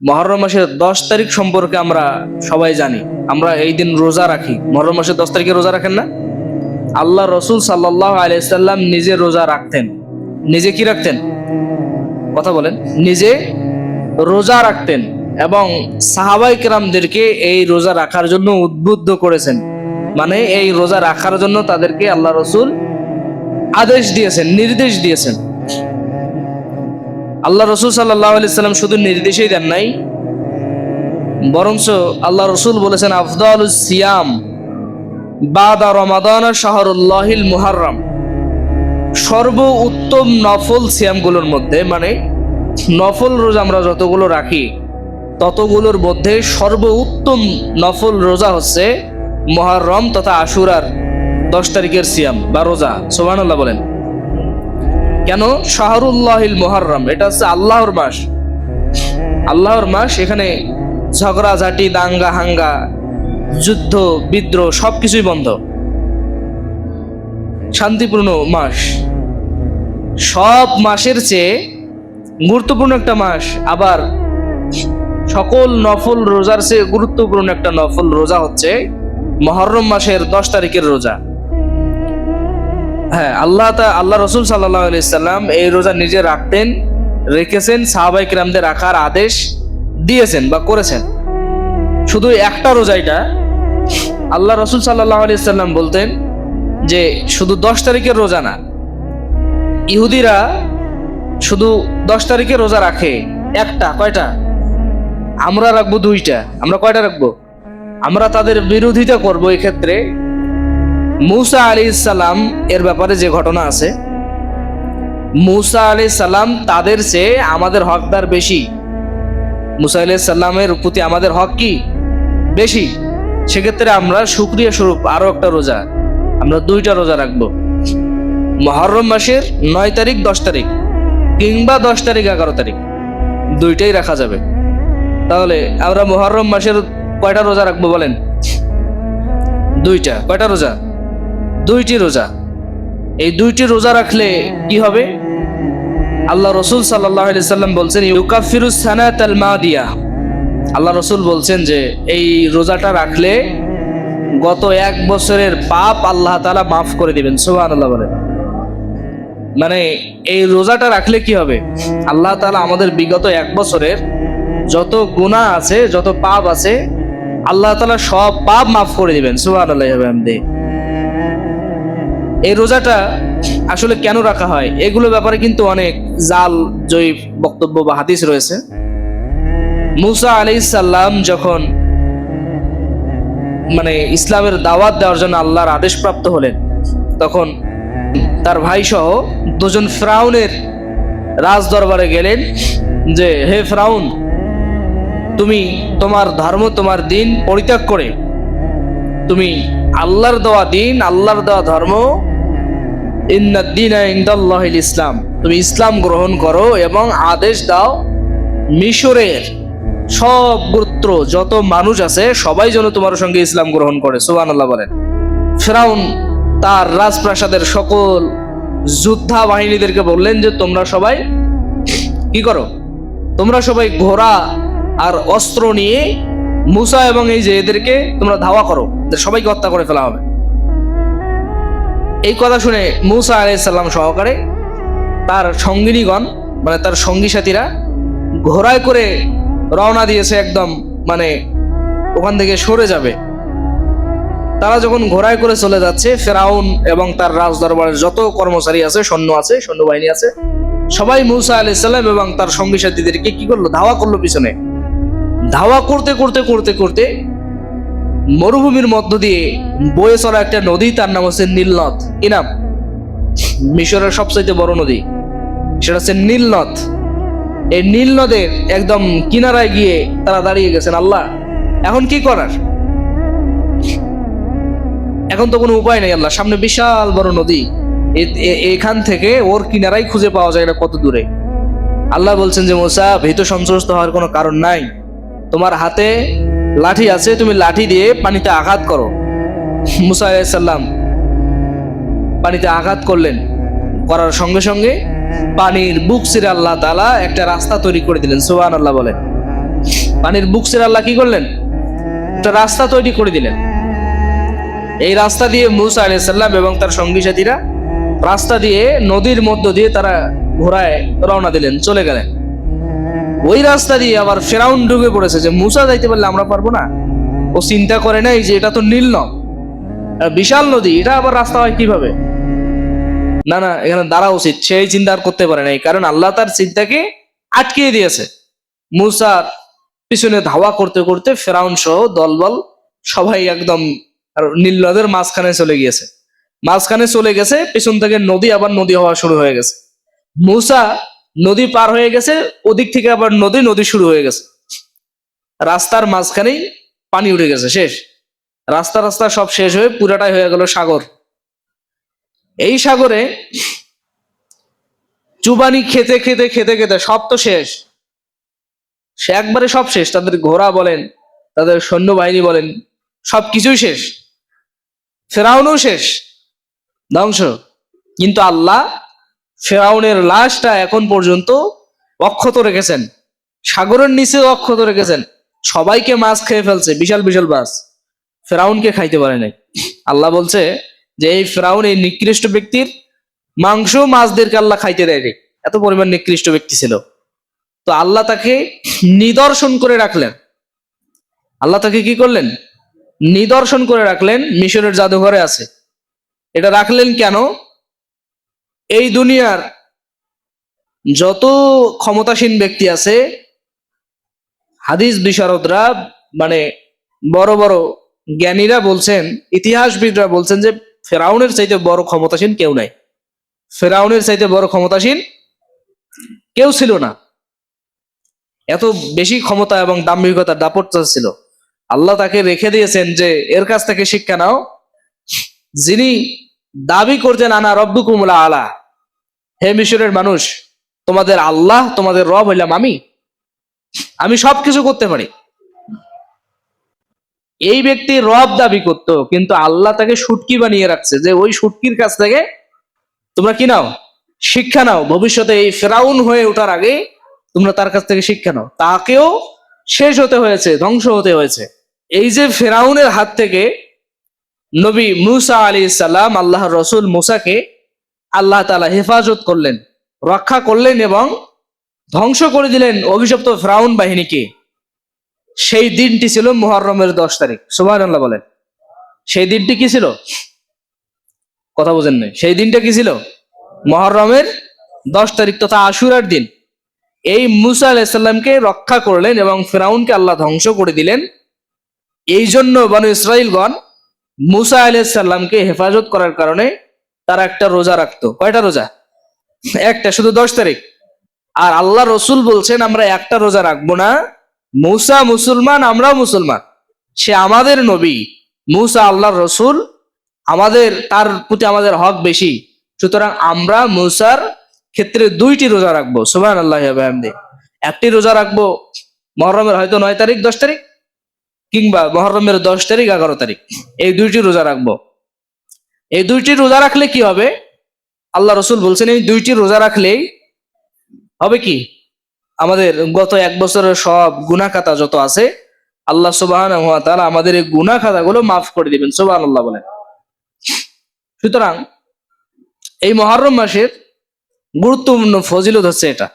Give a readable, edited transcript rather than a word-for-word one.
মুহররম মাসের 10 তারিখ সম্পর্কে আমরা সবাই জানি। আমরা এই দিন রোজা রাখি। মুহররম মাসের 10 তারিখে রোজা রাখেন না? আল্লাহ রসুল সাল্লাল্লাহু আলাইহি সাল্লাম নিজে রোজা রাখতেন। নিজে কি রাখতেন? কথা বলেন। নিজে রোজা রাখতেন এবং সাহাবায়ে কেরামদেরকে এই রোজা রাখার জন্য উদ্বুদ্ধ করেছেন। মানে এই রোজা রাখার জন্য তাদেরকে আল্লাহ রসুল আদেশ দিয়েছেন, নির্দেশ দিয়েছেন। আল্লাহ রসুল সাল্লাল্লাহু আলাইহি সাল্লাম শুধু নির্দেশই দেন নাই, বরঞ্চ আল্লাহ রসুল বলেছেন আফদালুস সিয়াম বাদা রমাদান শাহরুল্লাহিল মুহাররম। সর্ব উত্তম নফল সিয়ামগুলোর মধ্যে, মানে নফল রোজা আমরা যতগুলো রাখি ততগুলোর মধ্যে সর্ব উত্তম নফল রোজা হচ্ছে মুহররম তথা আশুরার 10 তারিখের সিয়াম বা রোজা। সুবহানাল্লাহ বলেন। কেন? শাহরুল্লাহিল মুহাররম, এটা হচ্ছে আল্লাহর মাস। আল্লাহর মাস, এখানে ঝগড়াঝাটি, দাঙ্গা হাঙ্গা, যুদ্ধ বিদ্রোহ সবকিছুই বন্ধ। শান্তিপূর্ণ মাস, সব মাসের চেয়ে গুরুত্বপূর্ণ একটা মাস। আবার সকল নফল রোজার চেয়ে গুরুত্বপূর্ণ একটা নফল রোজা হচ্ছে মুহররম মাসের 10 তারিখের রোজা। হ্যাঁ, আল্লাহ রসুল সাল্লাল্লাহু আলাইহি সাল্লাম এই রোজা নিজে রাখতেন, রেখেছেন, সাহাবায়ে কেরামদের রাখার আদেশ দিয়েছেন বা করেছেন। শুধু একটা রোজা, এটা আল্লাহ রসুল সাল্লাল্লাহু আলাইহি সাল্লাম বলতেন যে শুধু 10 তারিখের রোজা না, ইহুদিরা শুধু 10 তারিখে রোজা রাখে একটা, কয়টা? আমরা রাখবো 2টা। আমরা কয়টা রাখবো? আমরা তাদের বিরোধিতা করব। এই ক্ষেত্রে মুসা আলাইহিস সালাম এর ব্যাপারে যে ঘটনা আছে, মুসা আলাইহিস সালাম তাদের চেয়ে আমাদের হকদার বেশি। মুসা আলাইহিস সালামের প্রতি আমাদের হক কি? বেশি। সেক্ষেত্রে আমরা শুকরিয়া স্বরূপ আরো একটা রোজা, আমরা 2টা রোজা রাখবো। মুহররম মাসের 9 তারিখ, 10 তারিখ, কিংবা 10 তারিখ, 11 তারিখ, 2টাই রাখা যাবে। তাহলে আমরা মুহররম মাসের কয়টা রোজা রাখবো বলেন? 2টা। কয়টা রোজা? 2টি রোজা। এই 2টি রোজা রাখলে কি হবে? আল্লাহ রসুল সাল্লাল্লাহু আলাইহি সাল্লাম বলছেন ইউকাফিরুস সানাতাল মাদিয়া। আল্লাহ রসুল বলছেন যে এই রোজাটা রাখলে গত 1 বছরের পাপ আল্লাহ তাআলা মাফ করে দিবেন। সুবহানাল্লাহ বলেন। মানে এই রোজাটা রাখলে কি হবে? আল্লাহ তাআলা আমাদের বিগত 1 বছরের যত গুনাহ আছে, যত পাপ আছে, আল্লাহ তাআলা সব পাপ মাফ করে দিবেন। সুবহানাল্লাহ। এই রোজাটা আসলে কেন রাখা হয়, এগুলো ব্যাপারে কিন্তু অনেক জাল জয়ীফ বক্তব্য বা হাদিস রয়েছে। মুসা আলাইহিস সালাম যখন মানে ইসলামের দাওয়াত দেওয়ার জন্য আল্লাহর আদেশ প্রাপ্ত হলেন, তখন তার ভাই সহ 2জন ফিরাউনের রাজ দরবারে গেলেন যে হে ফিরাউন, তুমি তোমার ধর্ম, তোমার দিন পরিত্যাগ করে তুমি আল্লাহর দেওয়া দিন, আল্লাহর দেওয়া ধর্ম, ইন্নাদ দীনা ইনদাল্লাহিল ইসলাম, তুমি ইসলাম গ্রহণ করো এবং আদেশ দাও মিশরের সব গোত্র যত মানুষ আছে সবাই যেন তোমার সঙ্গে ইসলাম গ্রহণ করে। সুবহানাল্লাহ বলেন। ফিরাউন তার রাজপ্রাসাদের সকল যোদ্ধা বাহিনীদেরকে বললেন যে তোমরা সবাই কি করো? তোমরা সবাই ঘোড়া আর অস্ত্র নিয়ে মুসা এবং এই যে এদেরকে তোমরা ধাওয়া করো, সবাইকে হত্যা করে ফেলা হবে। এই কথা শুনে মুসা আলাইহিস সালাম সহকারে তার সঙ্গিনীগণ, মানে তার সঙ্গী সাথীরা ঘোড়ায় করে রওনা দিয়েছে, একদম মানে ওখান থেকে সরে যাবে। তারা যখন ঘোড়ায় করে চলে যাচ্ছে, ফিরাউন এবং তার রাজ দরবারের যত কর্মচারী আছে, সৈন্যবাহিনী আছে, সবাই মুসা আলাইহিস সালাম এবং তার সঙ্গী সাথীদেরকে কি করলো? ধাওয়া করলো পিছনে। ধাওয়া করতে করতে করতে করতে মরুভূমির মধ্য দিয়ে বয়ে চলা একটা নদী, তার নাম হচ্ছে নীল নদ। কি নাম? মিশরের সবচাইতে বড় নদী, সেটা হচ্ছে নীল নদ। এই নীল নদের একদম কিনারায় গিয়ে তারা দাঁড়িয়ে গেছেন। আল্লাহ, এখন কি করার? এখন তো কোনো উপায় নেই। আল্লাহ, সামনে বিশাল বড় নদী, এখান থেকে ওর কিনারাই খুঁজে পাওয়া যায় না কত দূরে। আল্লাহ বলছেন যে মুসা, ভীত সন্ত্রস্ত হওয়ার কোনো কারণ নাই, তোমার হাতে লাঠি আছে, তুমি লাঠি দিয়ে পানিতে আঘাত করো। মুসা আলাইহিস সালাম পানিতে আঘাত করলেন, করার সঙ্গে সঙ্গে পানির বুক ছিঁড়ে আল্লাহ তাআলা একটা রাস্তা তৈরি করে দিলেন। সুবহানাল্লাহ বলেন। পানির বুক ছেড়ে আল্লাহ কি করলেন, একটা রাস্তা তৈরি করে দিলেন। এই রাস্তা দিয়ে মূসা আলাইহিস সালাম এবং তার সঙ্গী সাথীরা রাস্তা দিয়ে নদীর মধ্য দিয়ে তারা ঘোড়ায় রওনা দিলেন, চলে গেলেন। ওই রাস্তা দিয়ে আবার ফেরাউন ঢুকে পড়েছে যে মূসা যাইতে পারলে আমরা পারবো না। ও চিন্তা করে নাই যে এটা তো নীল নদ, বিশাল নদী, এটা আবার রাস্তা হয় কিভাবে, না না এখানে দাঁড়া উচিত, সেই চিন্তা আর করতে পারে নাই, কারণ আল্লাহ তার চিন্তাকে আটকিয়ে দিয়েছে। মূসার পিছনে ধাওয়া করতে করতে ফেরাউন সহ দলবল সবাই একদম নীল নদের মাঝখানে চলে গিয়েছে। মাঝখানে চলে গেছে, পিছন থেকে নদী আবার নদী হওয়া শুরু হয়ে গেছে। মূসা নদী পার হয়ে গেছে, ওদিক থেকে আবার নদী নদী শুরু হয়ে গেছে। রাস্তার মাঝখানেই পানি উঠে গেছে, শেষ। রাস্তা রাস্তা সব শেষ হয়ে পুরাটাই হয়ে গেল সাগর। এই সাগরে চুবানি খেতে খেতে খেতে খেতে সব তো শেষ, সে একবারে সব শেষ। তাদের ঘোড়া বলেন, তাদের সৈন্যবাহিনী বলেন, সবকিছুই শেষ। ফেরাউনও শেষ, ধ্বংস। কিন্তু আল্লাহ ফেরাউনের লাশটা এখন পর্যন্ত অক্ষত রেখেছেন, সাগরের নিচেও অক্ষত রেখেছেন। সবাইকে মাছ খেয়ে ফেলছে, বিশাল বিশাল মাছ, ফেরাউনকে খাইতে পারে নাই। আল্লাহ বলছে যে এই ফেরাউন, এই নিকৃষ্ট ব্যক্তির মাংস মাছদেরকে আল্লাহ খাইতে দেয়নি, এত পরিমাণ নিকৃষ্ট ব্যক্তি ছিল। তো আল্লাহ তাকে নিদর্শন করে রাখলেন। আল্লাহ তাকে কি করলেন, নিদর্শন করে রাখলেন, মিশরের জাদুঘরে আছে। এটা রাখলেন কেন? এই দুনিয়ার যত ক্ষমতাসীন ব্যক্তি আছে, হাদিস বিশারদরা মানে বড় বড় জ্ঞানীরা বলছেন, ইতিহাসবিদরা বলছেন যে ফেরাউনের চাইতে বড় ক্ষমতাসীন কেউ নাই। ফেরাউনের চাইতে বড় ক্ষমতাসীন কেউ ছিল না। এত বেশি ক্ষমতা এবং দাম্ভিকতার দাপট ছিল। আল্লাহ তাকে রেখে দিয়েছেন যে এর কাছ থেকে শিক্ষা নাও, যিনি দাবি করতেন আনা রব্বুকুমুল আলা, হে মিশরের মানুষ, তোমাদের আল্লাহ, তোমাদের রব হইলাম আমি সবকিছু করতে পারি। এই ব্যক্তি রব দাবি করত, কিন্তু আল্লাহ তাকে শুটকি বানিয়ে রাখছে যে ওই শুটকির কাছ থেকে তোমরা কি নাও, শিক্ষা নাও। ভবিষ্যতে এই ফেরাউন হয়ে ওঠার আগে তোমরা তার কাছ থেকে শিক্ষা নাও। তাকেও শেষ হতে হয়েছে, ধ্বংস হতে হয়েছে। এই যে ফেরাউনের হাত থেকে নবী মূসা আলাইহিস সালাম, আল্লাহর রসুল মূসাকে আল্লাহ তাআলা হেফাজত করলেন, রক্ষা করলেন এবং ধ্বংস করে দিলেন অভিশপ্ত ফেরাউন বাহিনীকে। সেই দিনটি ছিল মুহররমের 10 তারিখ। সুবহানাল্লাহ বলেন। সেই দিনটি কি ছিল? কথা বুঝেন নাই। সেই দিনটা কি ছিল? মুহররমের 10 তারিখ তথা আশুরার দিন। এই মূসা আলাইহিস সালামকে রক্ষা করলেন এবং ফেরাউনকে আল্লাহ ধ্বংস করে দিলেন। এই জন্য বনু ইসরাইলগণ মূসা আলাইহিস সালামকে হেফাজত করার কারণে তারা একটা রোজা রাখতো। কয়টা রোজা? একটা, শুধু 10 তারিখ। আর আল্লাহ রসুল বলছেন আমরা একটা রোজা রাখবো না। মূসা মুসলমান, আমরাও মুসলমান, সে আমাদের নবী, মূসা আল্লাহর রসুল, আমাদের তার প্রতি আমাদের হক বেশি। সুতরাং আমরা মূসার ক্ষেত্রে 2টি রোজা রাখবো। সুবহানাল্লাহি ওয়া বিহামদিহি। একটি রোজা রাখবো মুহররমের হয়তো 9 তারিখ 10 তারিখ, কিংবা মুহররমের 10 তারিখ 11 তারিখ, এই 2টি রোজা রাখবো। এই 2টি রোজা রাখলে কি হবে? আল্লাহ রসুল বলছেন এই 2টি রোজা রাখলেই হবে কি, আমাদের গত 1 বছরের সব গুনাহ খাতা যত আছে আল্লাহ সুবহানাহু ওয়া তাআলা আমাদের এই গুনাহ খাতাগুলো মাফ করে দিবেন। সুবহানাল্লাহ বলেন। সুতরাং এই মুহররম মাসের গুরুত্বপূর্ণ ফজিলত হচ্ছে এটা।